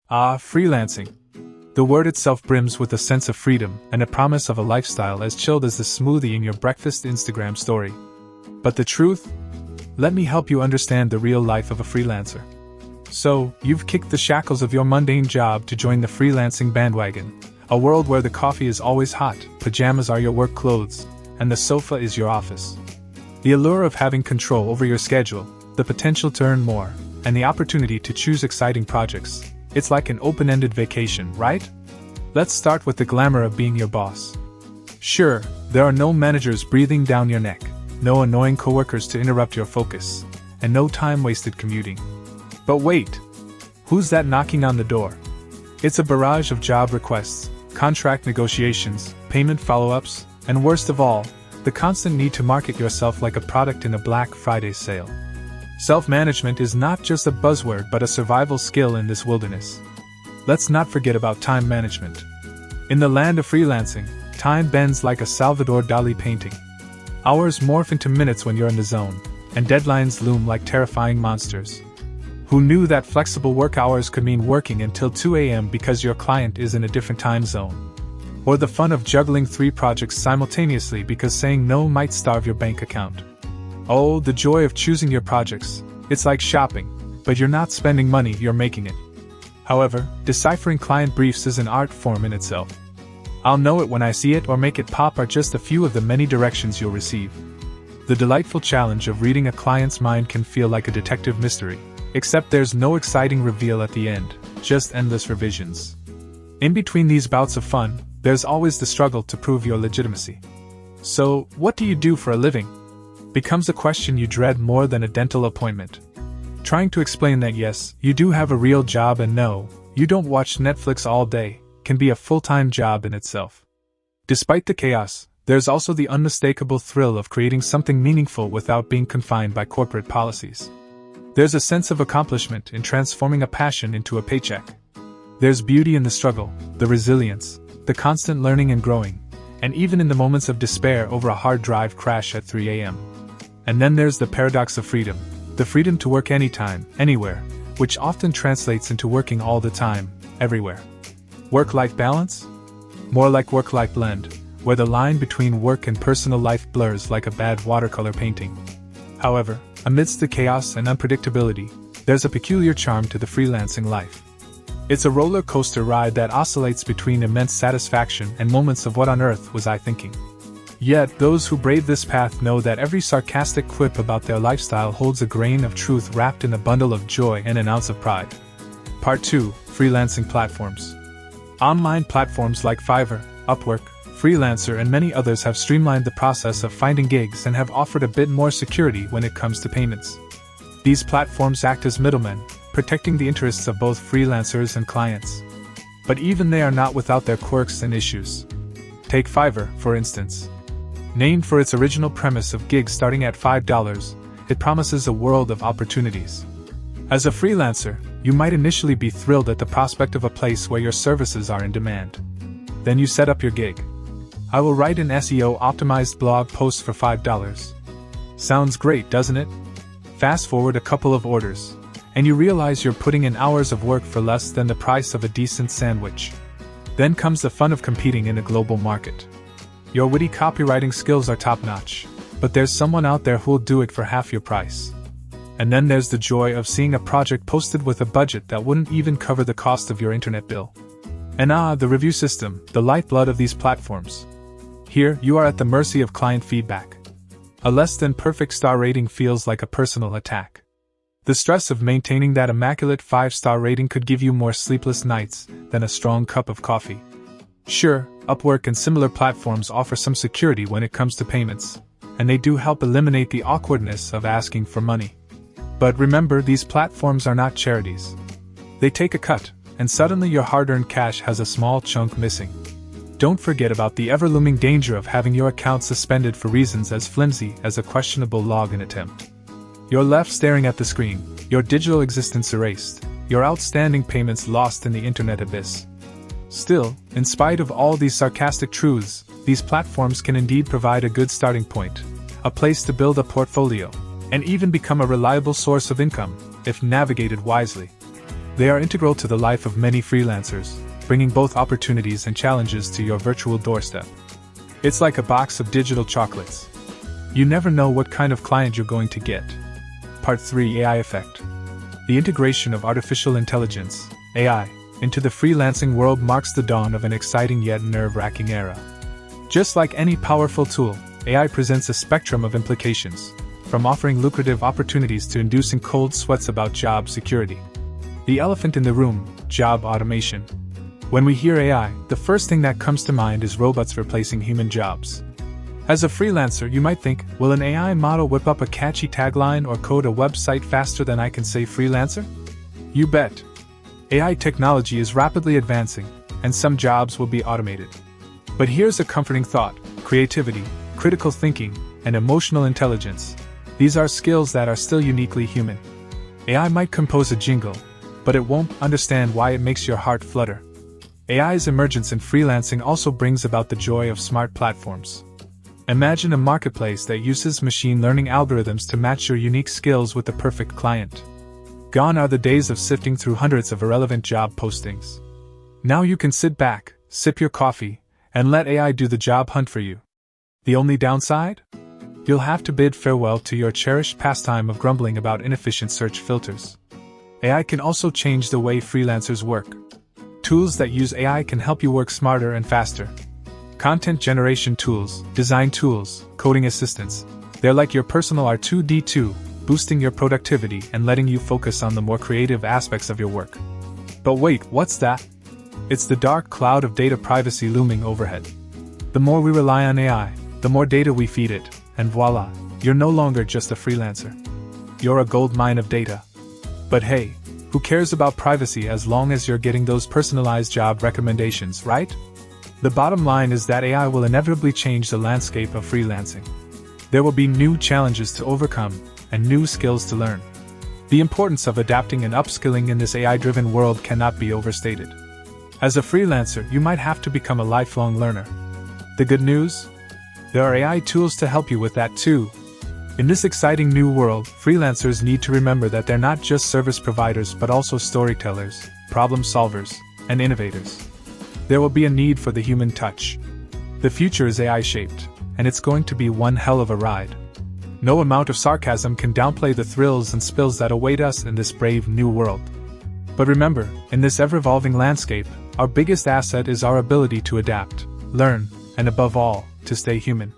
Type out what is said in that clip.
Ah, freelancing. The word itself brims with a sense of freedom and a promise of a lifestyle as chilled as the smoothie in your breakfast Instagram story. But the truth? Let me help you understand the real life of a freelancer. So, you've kicked the shackles of your mundane job to join the freelancing bandwagon, a world where the coffee is always hot, pajamas are your work clothes, and the sofa is your office. The allure of having control over your schedule, the potential to earn more, and the opportunity to choose exciting projects. It's like an open-ended vacation, right? Let's start with the glamour of being your boss. Sure, there are no managers breathing down your neck, no annoying coworkers to interrupt your focus, and no time-wasted commuting. But wait! Who's that knocking on the door? It's a barrage of job requests, contract negotiations, payment follow-ups, and worst of all, the constant need to market yourself like a product in a Black Friday sale. Self-management is not just a buzzword but a survival skill in this wilderness. Let's not forget about time management. In the land of freelancing, time bends like a Salvador Dali painting. Hours morph into minutes when you're in the zone, and deadlines loom like terrifying monsters. Who knew that flexible work hours could mean working until 2 a.m. because your client is in a different time zone? Or the fun of juggling 3 projects simultaneously because saying no might starve your bank account. Oh, the joy of choosing your projects. It's like shopping, but you're not spending money, you're making it. However, deciphering client briefs is an art form in itself. I'll know it when I see it or make it pop are just a few of the many directions you'll receive. The delightful challenge of reading a client's mind can feel like a detective mystery, except there's no exciting reveal at the end, just endless revisions. In between these bouts of fun, there's always the struggle to prove your legitimacy. So, what do you do for a living? Becomes a question you dread more than a dental appointment. Trying to explain that yes, you do have a real job and no, you don't watch Netflix all day, can be a full-time job in itself. Despite the chaos, there's also the unmistakable thrill of creating something meaningful without being confined by corporate policies. There's a sense of accomplishment in transforming a passion into a paycheck. There's beauty in the struggle, the resilience, the constant learning and growing, and even in the moments of despair over a hard drive crash at 3 a.m. And then there's the paradox of freedom, the freedom to work anytime, anywhere, which often translates into working all the time, everywhere. Work-life balance? More like work-life blend, where the line between work and personal life blurs like a bad watercolor painting. However, amidst the chaos and unpredictability, there's a peculiar charm to the freelancing life. It's a roller coaster ride that oscillates between immense satisfaction and moments of what on earth was I thinking. Yet, those who brave this path know that every sarcastic quip about their lifestyle holds a grain of truth wrapped in a bundle of joy and an ounce of pride. Part 2: Freelancing Platforms. Online platforms like Fiverr, Upwork, Freelancer and many others have streamlined the process of finding gigs and have offered a bit more security when it comes to payments. These platforms act as middlemen, protecting the interests of both freelancers and clients. But even they are not without their quirks and issues. Take Fiverr, for instance. Named for its original premise of gigs starting at $5, it promises a world of opportunities. As a freelancer, you might initially be thrilled at the prospect of a place where your services are in demand. Then you set up your gig. I will write an SEO-optimized blog post for $5. Sounds great, doesn't it? Fast forward a couple of orders, and you realize you're putting in hours of work for less than the price of a decent sandwich. Then comes the fun of competing in a global market. Your witty copywriting skills are top-notch, but there's someone out there who'll do it for half your price. And then there's the joy of seeing a project posted with a budget that wouldn't even cover the cost of your internet bill. And the review system, the lifeblood of these platforms. Here, you are at the mercy of client feedback. A less than perfect star rating feels like a personal attack. The stress of maintaining that immaculate 5-star rating could give you more sleepless nights than a strong cup of coffee. Sure, Upwork and similar platforms offer some security when it comes to payments, and they do help eliminate the awkwardness of asking for money. But remember, these platforms are not charities. They take a cut, and suddenly your hard-earned cash has a small chunk missing. Don't forget about the ever-looming danger of having your account suspended for reasons as flimsy as a questionable login attempt. You're left staring at the screen, your digital existence erased, your outstanding payments lost in the internet abyss. Still, in spite of all these sarcastic truths, these platforms can indeed provide a good starting point, a place to build a portfolio, and even become a reliable source of income, if navigated wisely. They are integral to the life of many freelancers, bringing both opportunities and challenges to your virtual doorstep. It's like a box of digital chocolates. You never know what kind of client you're going to get. Part 3: AI Effect. The integration of artificial intelligence, AI, into the freelancing world marks the dawn of an exciting yet nerve-wracking era. Just like any powerful tool, AI presents a spectrum of implications, from offering lucrative opportunities to inducing cold sweats about job security. The elephant in the room: job automation. When we hear AI, the first thing that comes to mind is robots replacing human jobs. As a freelancer, you might think, will an AI model whip up a catchy tagline or code a website faster than I can say freelancer? You bet. AI technology is rapidly advancing, and some jobs will be automated. But here's a comforting thought: creativity, critical thinking, and emotional intelligence. These are skills that are still uniquely human. AI might compose a jingle, but it won't understand why it makes your heart flutter. AI's emergence in freelancing also brings about the joy of smart platforms. Imagine a marketplace that uses machine learning algorithms to match your unique skills with the perfect client. Gone are the days of sifting through hundreds of irrelevant job postings. Now you can sit back, sip your coffee, and let AI do the job hunt for you. The only downside? You'll have to bid farewell to your cherished pastime of grumbling about inefficient search filters. AI can also change the way freelancers work. Tools that use AI can help you work smarter and faster. Content generation tools, design tools, coding assistants. They're like your personal R2-D2, boosting your productivity and letting you focus on the more creative aspects of your work. But wait, what's that? It's the dark cloud of data privacy looming overhead. The more we rely on AI, the more data we feed it, and voila, you're no longer just a freelancer. You're a gold mine of data. But hey, who cares about privacy as long as you're getting those personalized job recommendations, right? The bottom line is that AI will inevitably change the landscape of freelancing. There will be new challenges to overcome and new skills to learn. The importance of adapting and upskilling in this AI-driven world cannot be overstated. As a freelancer, you might have to become a lifelong learner. The good news? There are AI tools to help you with that too. In this exciting new world, freelancers need to remember that they're not just service providers but also storytellers, problem solvers, and innovators. There will be a need for the human touch. The future is AI-shaped, and it's going to be one hell of a ride. No amount of sarcasm can downplay the thrills and spills that await us in this brave new world. But remember, in this ever-evolving landscape, our biggest asset is our ability to adapt, learn, and above all, to stay human.